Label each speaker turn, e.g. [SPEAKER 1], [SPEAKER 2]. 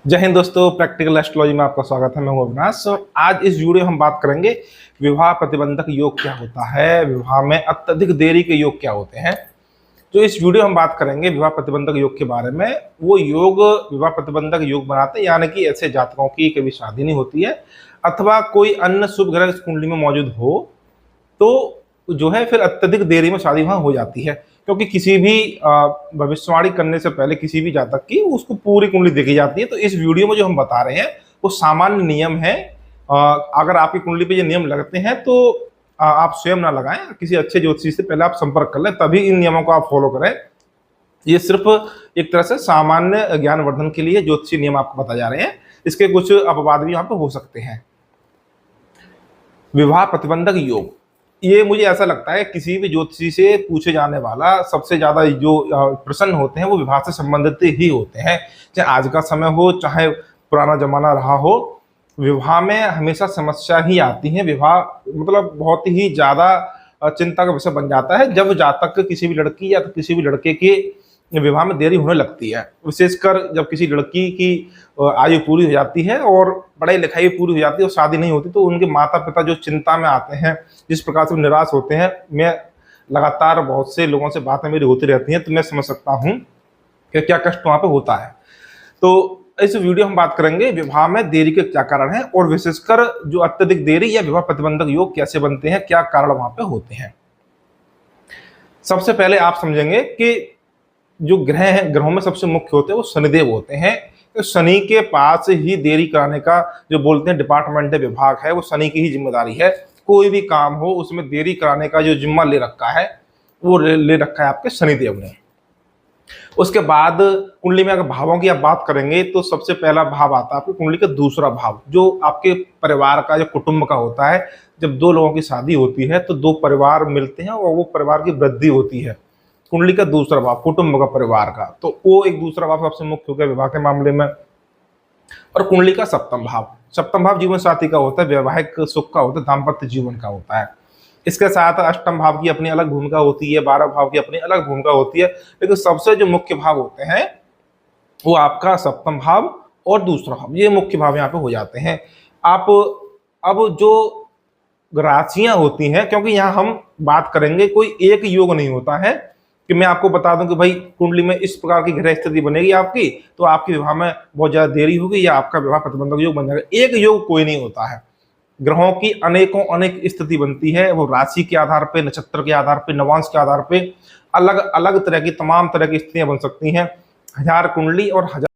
[SPEAKER 1] जय हिंद दोस्तों, practical astrology में आपका स्वागत है। मैं हूं अविनाश और आज इस वीडियो में हम बात करेंगे विवाह प्रतिबंधक योग क्या होता है, विवाह में अत्यधिक देरी के योग क्या होते हैं। जो इस वीडियो हम बात करेंगे विवाह प्रतिबंधक योग के बारे में, वो योग विवाह प्रतिबंधक योग बनाते हैं, यानी कि ऐसे जातकों की कभी शादी नहीं होती है अथवा कोई अन्य शुभ ग्रह इस कुंडली में मौजूद हो तो जो है फिर अत्यधिक देरी में शादी वहां हो जाती है। क्योंकि किसी भी भविष्यवाणी करने से पहले किसी भी जातक की उसको पूरी कुंडली देखी जाती है। तो इस वीडियो में जो हम बता रहे हैं वो सामान्य नियम है। अगर आपकी कुंडली पे ये नियम लगते हैं तो आप स्वयं ना लगाएं, किसी अच्छे ज्योतिषी से पहले आप संपर्क कर लें, तभी इन नियमों को आप फॉलो करें। ये सिर्फ एक तरह से सामान्य ज्ञानवर्धन के लिए ज्योतिषी नियम आपको बताए जा रहे हैं, इसके कुछ अपवाद भी यहाँ पे हो सकते हैं। विवाह प्रतिबंधक योग, ये मुझे ऐसा लगता है किसी भी ज्योतिषी से पूछे जाने वाला सबसे ज्यादा जो प्रश्न होते हैं वो विवाह से संबंधित ही होते हैं। चाहे आज का समय हो चाहे पुराना जमाना रहा हो, विवाह में हमेशा समस्या ही आती है। विवाह मतलब बहुत ही ज्यादा चिंता का विषय बन जाता है जब जातक किसी भी लड़की या किसी भी लड़के के विवाह में देरी होने लगती है। विशेषकर जब किसी लड़की की आयु पूरी हो जाती है और पढ़ाई लिखाई पूरी हो जाती है और शादी नहीं होती, तो उनके माता पिता जो चिंता में आते हैं, जिस प्रकार से निराश होते हैं, मैं लगातार बहुत से लोगों से बातें मेरी होती रहती हैं, तो मैं समझ सकता हूँ कि क्या कष्ट वहाँ पे होता है। तो इस वीडियो हम बात करेंगे विवाह में देरी के क्या कारण है और विशेषकर जो अत्यधिक देरी या विवाह प्रतिबंधक योग कैसे बनते हैं, क्या कारण वहां पे होते हैं। सबसे पहले आप समझेंगे कि जो ग्रह हैं, ग्रहों में सबसे मुख्य होते हैं वो शनिदेव होते हैं। तो शनि के पास ही देरी कराने का जो बोलते हैं डिपार्टमेंट है, विभाग है, वो शनि की ही जिम्मेदारी है। कोई भी काम हो उसमें देरी कराने का जो जिम्मा ले रखा है वो ले रखा है आपके शनिदेव ने। उसके बाद कुंडली में अगर भावों की आप बात करेंगे तो सबसे पहला भाव आता है आपकी कुंडली का दूसरा भाव, जो आपके परिवार का, जो कुटुंब का होता है। जब दो लोगों की शादी होती है तो दो परिवार मिलते हैं और वो परिवार की वृद्धि होती है। कुंडली का दूसरा भाव कुटुंब का, परिवार का, तो वो एक दूसरा भाव सबसे मुख्य हो गया विवाह के मामले में। और कुंडली का सप्तम भाव, सप्तम भाव जीवन साथी का होता है, वैवाहिक सुख का होता है, दाम्पत्य जीवन का होता है। इसके साथ अष्टम भाव की अपनी अलग भूमिका होती है, 12 भाव की अपनी अलग भूमिका होती है, लेकिन सबसे जो मुख्य भाव होते हैं वो आपका सप्तम भाव और दूसरा भाव, ये मुख्य भाव यहाँ पे हो जाते हैं। आप अब जो राशियां होती हैं, क्योंकि यहाँ हम बात करेंगे कोई एक योग नहीं होता है कि मैं आपको बता दूं कि भाई कुंडली में इस प्रकार की ग्रह स्थिति बनेगी आपकी तो आपके विवाह में बहुत ज्यादा देरी होगी या आपका विवाह प्रतिबंधक योग बन जाएगा। एक योग कोई नहीं होता है, ग्रहों की अनेकों अनेक स्थिति बनती है। वो राशि के आधार पे, नक्षत्र के आधार पे, नवांश के आधार पे अलग अलग तरह की, तमाम तरह की स्थितियां बन सकती हैं। हजार कुंडली और हजार